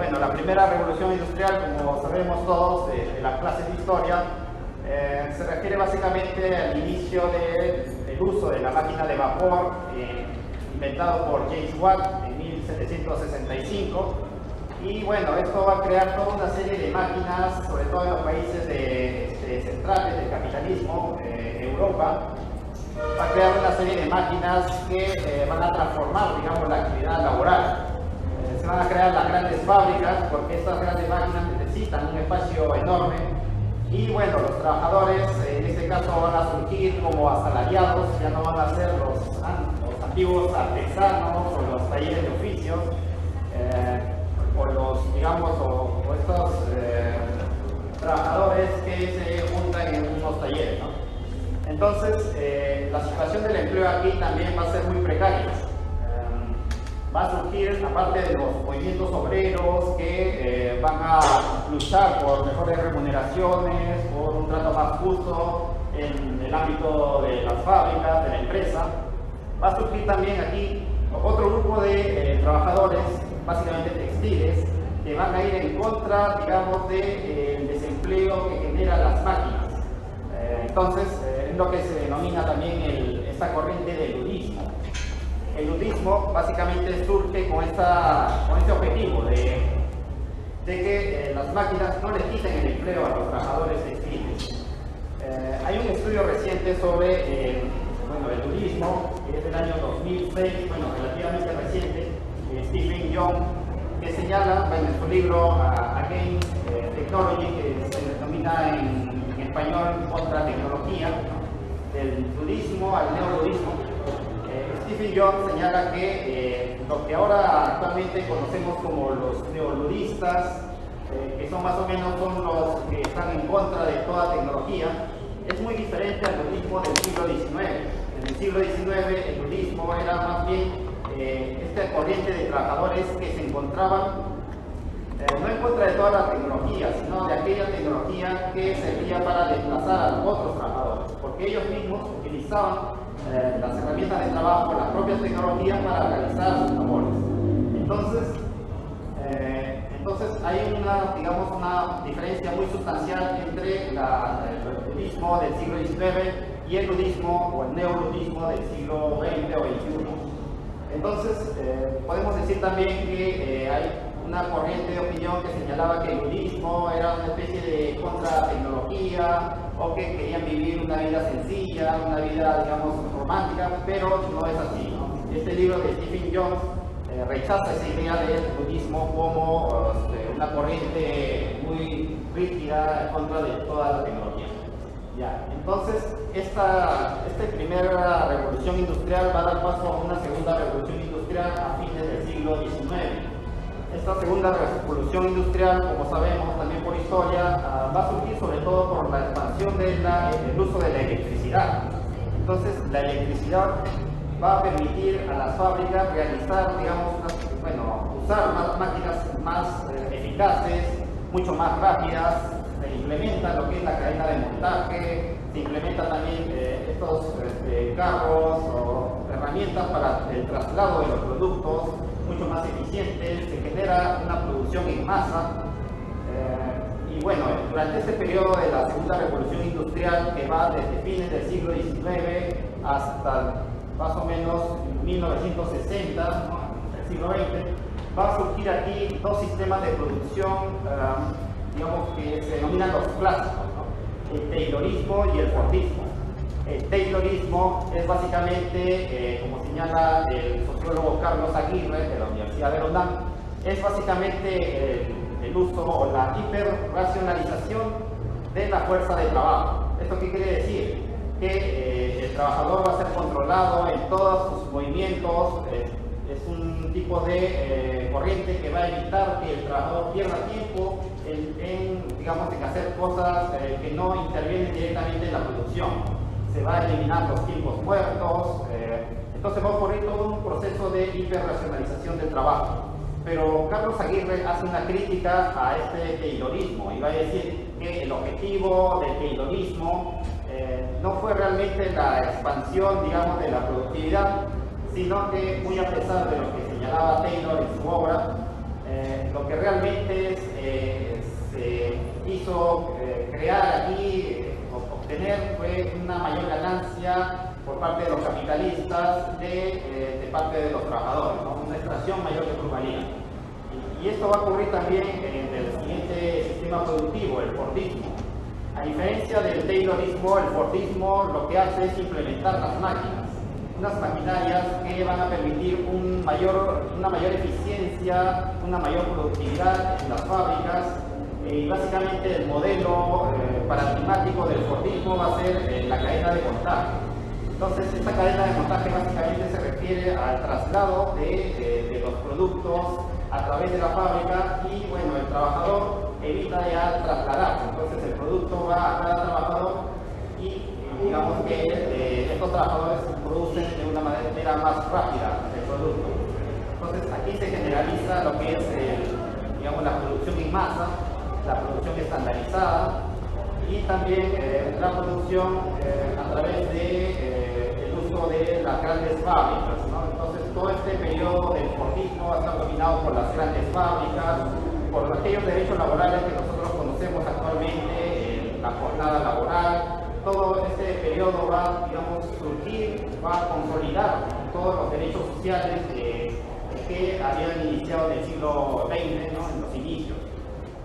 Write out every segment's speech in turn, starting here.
Bueno, la primera revolución industrial, como sabemos todos de las clases de historia, se refiere básicamente al inicio del uso de la máquina de vapor inventado por James Watt en 1765. Y bueno, esto va a crear toda una serie de máquinas, sobre todo en los países centrales del capitalismo, Europa. Va a crear una serie de máquinas que van a transformar, digamos, la actividad laboral. Se van a crear las grandes fábricas porque estas grandes máquinas necesitan un espacio enorme y bueno, los trabajadores en este caso van a surgir como asalariados, ya no van a ser los antiguos artesanos o los talleres de oficios o los, digamos, o estos trabajadores que se juntan en unos talleres, ¿no? Entonces, la situación del empleo aquí también va a ser muy precaria. Va a surgir, aparte de los movimientos obreros que van a luchar por mejores remuneraciones, por un trato más justo en el ámbito de las fábricas, de la empresa, va a surgir también aquí otro grupo de trabajadores, básicamente textiles, que van a ir en contra, digamos, del desempleo que generan las máquinas. Entonces, es lo que se denomina también esta corriente del ludismo. El ludismo básicamente surge con este objetivo de que las máquinas no les quiten el empleo a los trabajadores textiles. Hay un estudio reciente sobre el ludismo, que es del año 2006, bueno, relativamente reciente, de Stephen Young, que señala, en su libro Against Technology, que se denomina en español Contra Tecnología, del ludismo al neoludismo. Stephen Young señala que lo que ahora actualmente conocemos como los neoludistas, que son más o menos los que están en contra de toda tecnología, es muy diferente al ludismo del siglo XIX. En el siglo XIX el ludismo era más bien esta corriente de trabajadores que se encontraban no en contra de toda la tecnología, sino de aquella tecnología que servía para desplazar a los otros trabajadores, porque ellos mismos utilizaban las herramientas de trabajo, las propias tecnologías para realizar sus labores. Entonces hay una diferencia muy sustancial entre el ludismo del siglo XIX y el ludismo o el neoludismo del siglo XX o XXI. Entonces, podemos decir también que hay una corriente de opinión que señalaba que el ludismo era una especie de contratecnología o que querían vivir una vida sencilla, una vida, digamos, romántica, pero no es así, ¿no? Este libro de Stephen Young rechaza esa idea del ludismo como una corriente muy rígida en contra de toda la tecnología. Ya, entonces, esta primera revolución industrial va a dar paso a una segunda revolución industrial a fines del siglo XIX. Esta segunda revolución industrial, como sabemos también por historia, va a surgir sobre todo por la expansión del uso de la electricidad. Entonces, la electricidad va a permitir a las fábricas realizar, digamos, usar unas máquinas más eficaces, mucho más rápidas. Se implementa lo que es la cadena de montaje, se implementa también estos carros o herramientas para el traslado de los productos mucho más eficientes, se genera una producción en masa. Y bueno, durante este periodo de la segunda revolución industrial, que va desde fines del siglo XIX hasta más o menos 1960, el siglo XX, va a surgir aquí dos sistemas de producción, digamos, que se denominan los clásicos, ¿no? El taylorismo y el fordismo. El taylorismo es básicamente, como señala el sociólogo Carlos Aguirre de la Universidad de la UNAM, es básicamente el uso o la hiperracionalización de la fuerza de trabajo. ¿Esto qué quiere decir? Que el trabajador va a ser controlado en todos sus movimientos. Es un tipo de corriente que va a evitar que el trabajador pierda tiempo en hacer cosas que no intervienen directamente en la producción. Se va a eliminar los tiempos muertos, entonces va a ocurrir todo un proceso de hiperracionalización del trabajo. Pero Carlos Aguirre hace una crítica a este taylorismo y va a decir que el objetivo del taylorismo no fue realmente la expansión, digamos, de la productividad, sino que, muy a pesar de lo que señalaba Taylor en su obra, Lo que realmente se hizo crear aquí, obtener, fue una mayor ganancia por parte de los capitalistas de parte de los trabajadores, ¿no? Una extracción mayor de plusvalía. Y esto va a ocurrir también en el siguiente sistema productivo, el Fordismo. A diferencia del Taylorismo, el Fordismo lo que hace es implementar las máquinas, unas maquinarias que van a permitir una mayor eficiencia, una mayor productividad en las fábricas. Y básicamente el modelo paradigmático del Fordismo va a ser la cadena de montaje. Entonces, esta cadena de montaje básicamente se refiere al traslado de los productos a través de la fábrica y, bueno, el trabajador evita ya trasladar. Entonces, el producto va a cada trabajador y, digamos que estos trabajadores producen de una manera más rápida el producto. Entonces, aquí se generaliza lo que es, digamos, la producción en masa, la producción estandarizada y también la producción a través del uso de las grandes fábricas, ¿no? Entonces, todo este periodo del Fordismo va a estar dominado por las grandes fábricas, por aquellos derechos laborales que nosotros conocemos actualmente, la jornada laboral. Todo este periodo va, digamos, surgir, va a consolidar todos los derechos sociales que habían iniciado en el siglo XX, ¿no? En los inicios.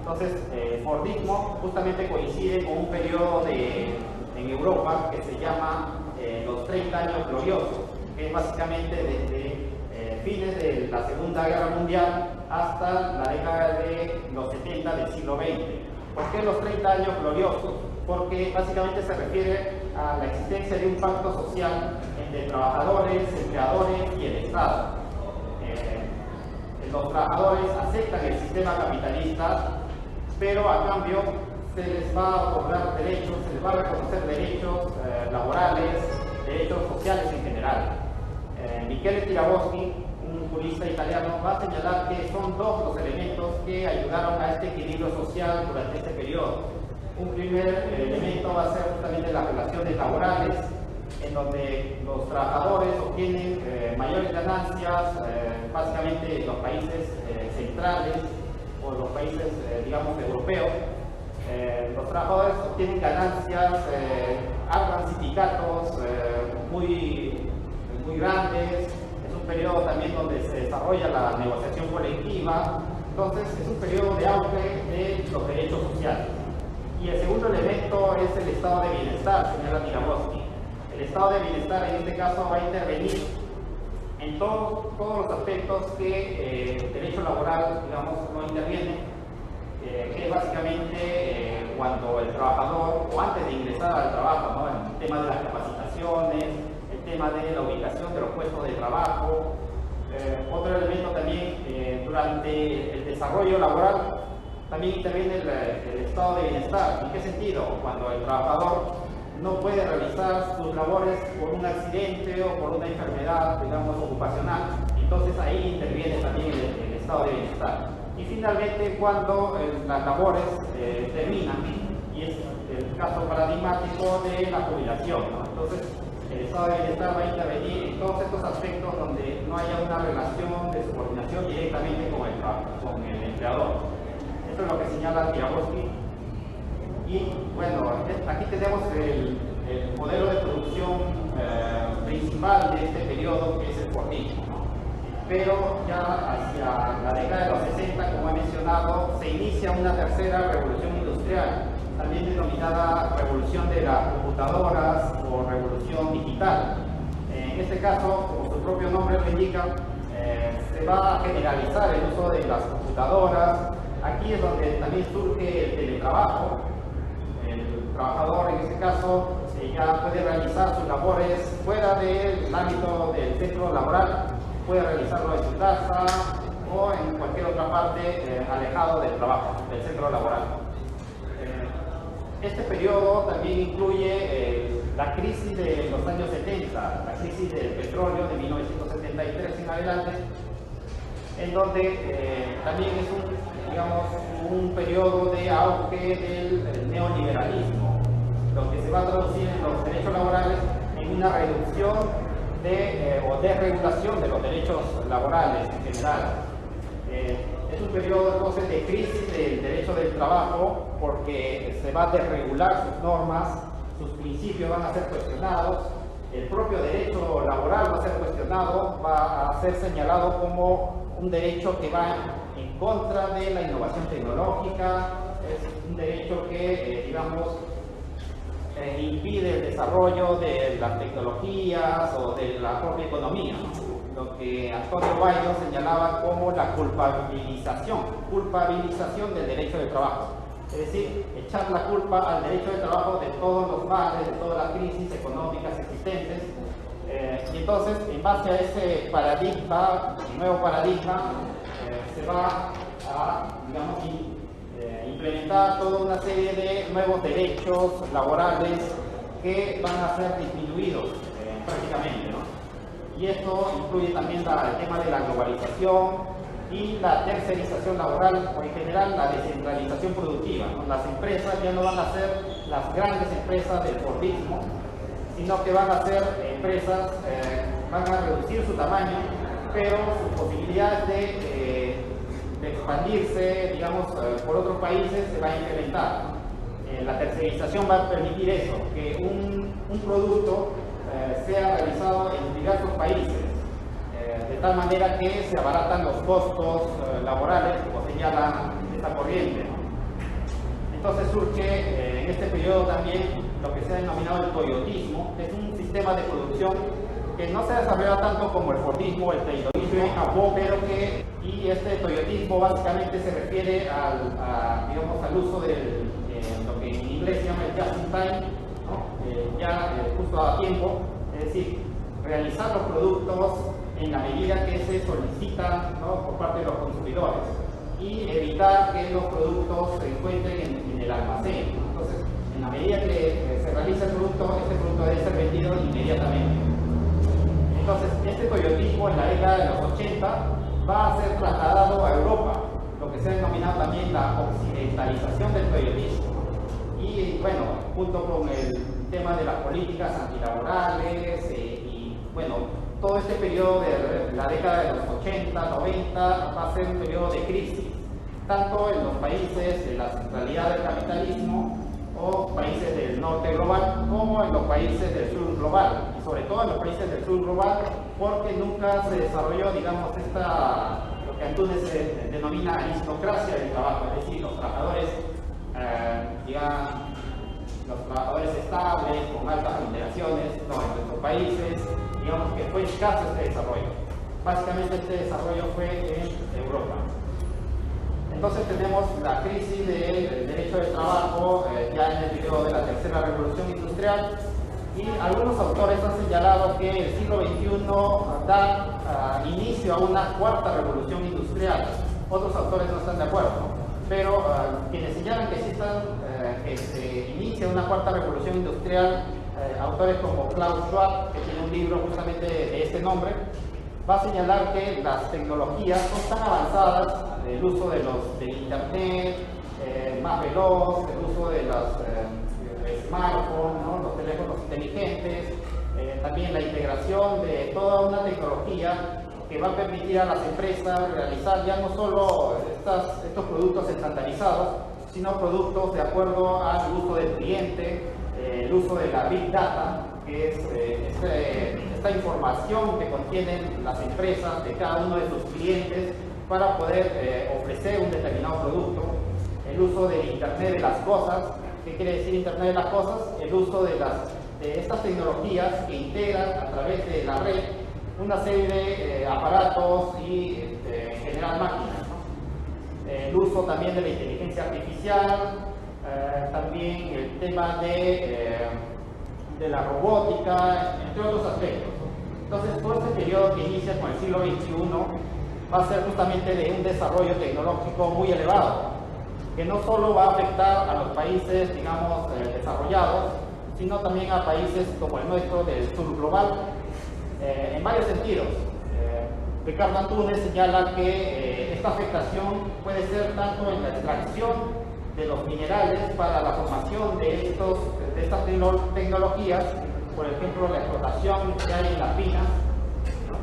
Entonces, el Fordismo justamente coincide con un periodo en Europa que se llama los 30 años gloriosos, que es básicamente desde fines de la Segunda Guerra Mundial hasta la década de los 70 del siglo XX. ¿Por qué los 30 años gloriosos? Porque básicamente se refiere a la existencia de un pacto social entre trabajadores, empleadores y el Estado. Los trabajadores aceptan el sistema capitalista, pero a cambio se les va a otorgar derechos, se les va a reconocer derechos laborales, derechos sociales en general. Michele Tiraboschi, un jurista italiano, va a señalar que son dos los elementos que ayudaron a este equilibrio social durante este periodo. Un primer elemento va a ser justamente las relaciones laborales, en donde los trabajadores obtienen mayores ganancias, básicamente en los países centrales o los países, digamos, europeos. Los trabajadores obtienen ganancias, arman sindicatos muy grandes. Es un periodo también donde se desarrolla la negociación colectiva. Entonces, es un periodo de auge de los derechos sociales. Y el segundo elemento es el estado de bienestar, señala Tiraboschi. El estado de bienestar en este caso va a intervenir en todos los aspectos que el derecho laboral, digamos, no interviene, que es básicamente cuando el trabajador, o antes de ingresar al trabajo, ¿no? El tema de las capacitaciones, el tema de la ubicación de los puestos de trabajo. Otro elemento también, durante el desarrollo laboral, también interviene el estado de bienestar. ¿En qué sentido? Cuando el trabajador no puede realizar sus labores por un accidente o por una enfermedad, digamos, ocupacional. Entonces ahí interviene también el estado de bienestar. Y finalmente, cuando las labores terminan, y es el caso paradigmático de la jubilación, ¿no? Entonces, el estado de bienestar va a intervenir en todos estos aspectos donde no haya una relación de subordinación directamente con el empleador. Esto es lo que señala Tiraboschi. Y bueno, aquí tenemos el modelo de producción principal de este periodo, que es el Fordismo, ¿no? Pero ya hacia la década de los 60, como he mencionado, se inicia una tercera revolución industrial, también denominada revolución de las computadoras o revolución digital. En este caso, como su propio nombre lo indica, se va a generalizar el uso de las computadoras. Aquí es donde también surge el teletrabajo. El trabajador, en este caso, ya puede realizar sus labores fuera del ámbito del centro laboral, puede realizarlo en su casa o en cualquier otra parte alejado del trabajo, del centro laboral. Este periodo también incluye la crisis de los años 70, la crisis del petróleo de 1973 en adelante, en donde también es un periodo de auge del neoliberalismo, lo que se va a traducir en los derechos laborales en una reducción o desregulación de los derechos laborales en general. Es un periodo entonces de crisis del derecho del trabajo, porque se va a desregular sus normas, sus principios van a ser cuestionados, el propio derecho laboral va a ser cuestionado, va a ser señalado como un derecho que va en contra de la innovación tecnológica, es un derecho que, digamos, impide el desarrollo de las tecnologías o de la propia economía, ¿no? Lo que Antonio Bayo señalaba como la culpabilización del derecho del trabajo. Es decir, echar la culpa al derecho del trabajo de todos los males, de todas las crisis económicas existentes. Y entonces, en base a ese paradigma, nuevo paradigma, se va a, digamos, implementar toda una serie de nuevos derechos laborales que van a ser disminuidos prácticamente, ¿no? Y esto incluye también el tema de la globalización y la tercerización laboral, o en general la descentralización productiva, ¿no? Las empresas ya no van a ser las grandes empresas del fordismo, sino que van a ser empresas, van a reducir su tamaño, pero sus posibilidades de expandirse, digamos, por otros países se va a incrementar. La tercerización va a permitir eso, que un producto sea realizado en diversos países, de tal manera que se abaratan los costos laborales, como señala esta corriente, ¿no? Entonces surge en este periodo también lo que se ha denominado el toyotismo, que es un sistema de producción que no se desarrolla tanto como el fordismo, el taylorismo en Japón, pero que, y este toyotismo básicamente se refiere digamos, al uso de lo que en inglés se llama el just in time, ¿no? Justo a tiempo, es decir, realizar los productos en la medida que se solicitan, ¿no?, por parte de los consumidores, y evitar que los productos se encuentren en el almacén, ¿no? Entonces, en la medida que se realiza el producto, este producto debe ser vendido inmediatamente. Entonces, este toyotismo en la década de los 80 va a ser trasladado a Europa, lo que se ha denominado también la occidentalización del toyotismo. Y bueno, junto con el tema de las políticas antilaborales y bueno, todo este periodo de la década de los 80, 90 va a ser un periodo de crisis, tanto en los países de la centralidad del capitalismo o países del norte global, como en los países del sur global, y sobre todo en los países del sur global, porque nunca se desarrolló, digamos, lo que Antunes denomina aristocracia del trabajo, es decir, los trabajadores, los trabajadores estables, con altas remuneraciones, no, en nuestros países, digamos que fue escaso este desarrollo. Básicamente este desarrollo fue en Europa. Entonces tenemos la crisis del derecho del trabajo ya en el periodo de la tercera revolución industrial, y algunos autores han señalado que el siglo XXI da inicio a una cuarta revolución industrial. Otros autores no están de acuerdo, pero quienes señalan que que se inicia una cuarta revolución industrial, autores como Klaus Schwab, que tiene un libro justamente de este nombre, va a señalar que las tecnologías son tan avanzadas, el uso de internet más veloz, el uso de los smartphones, ¿no?, los teléfonos inteligentes, también la integración de toda una tecnología que va a permitir a las empresas realizar ya no solo estos productos estandarizados, sino productos de acuerdo al uso del cliente, el uso de la Big Data, que es esta información que contienen las empresas de cada uno de sus clientes para poder ofrecer un determinado producto, el uso del Internet de las cosas. ¿Qué quiere decir Internet de las cosas? El uso de estas tecnologías que integran a través de la red una serie de aparatos y en general máquinas, ¿no? El uso también de la inteligencia artificial, también el tema de la robótica, entre otros aspectos. Entonces, todo este periodo que inicia con el siglo XXI va a ser justamente de un desarrollo tecnológico muy elevado, que no solo va a afectar a los países, digamos, desarrollados, sino también a países como el nuestro del sur global, en varios sentidos. Ricardo Antunes señala que esta afectación puede ser tanto en la extracción de los minerales para la formación de estas tecnologías, por ejemplo, la explotación que hay en las minas, ¿no?,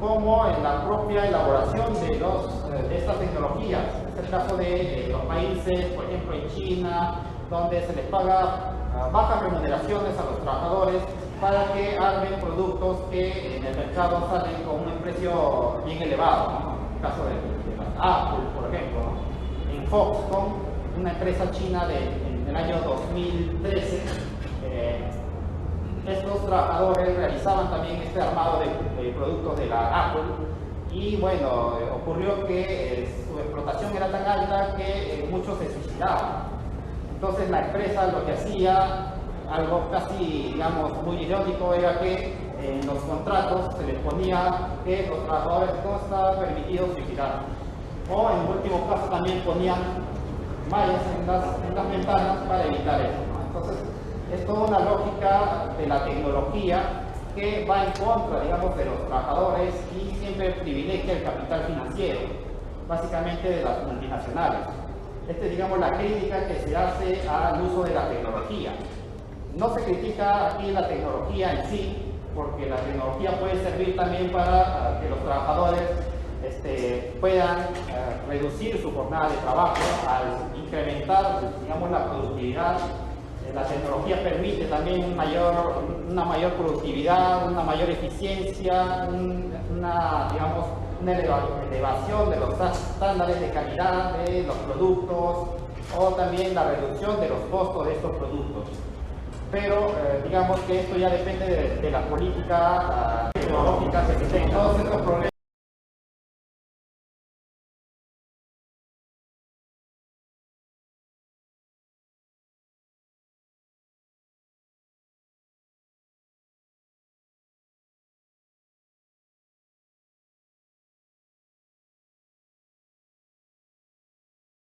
como en la propia elaboración de estas tecnologías. Es el caso de los países, por ejemplo en China, donde se les paga bajas remuneraciones a los trabajadores para que armen productos que en el mercado salen con un precio bien elevado, ¿no? En el caso de las Apple, por ejemplo, ¿no? En Foxconn, una empresa china del año 2013, estos trabajadores realizaban también este armado de productos de la Apple y bueno, ocurrió que su explotación era tan alta que muchos se suicidaban. Entonces la empresa lo que hacía, algo casi, digamos, muy irónico, era que en los contratos se les ponía que los trabajadores no estaba permitido suicidar. O en último caso también ponían mallas en las ventanas para evitar eso, ¿no? Entonces es toda una lógica de la tecnología que va en contra, digamos, de los trabajadores y siempre privilegia el capital financiero, básicamente de las multinacionales. Esta es, digamos, la crítica que se hace al uso de la tecnología. No se critica aquí la tecnología en sí, porque la tecnología puede servir también para que los trabajadores puedan reducir su jornada de trabajo al incrementar, digamos, la productividad. La tecnología permite también una mayor productividad, una mayor eficiencia, una elevación de los estándares de calidad de los productos o también la reducción de los costos de estos productos. Pero digamos que esto ya depende de la política tecnológica que se tenga. Entonces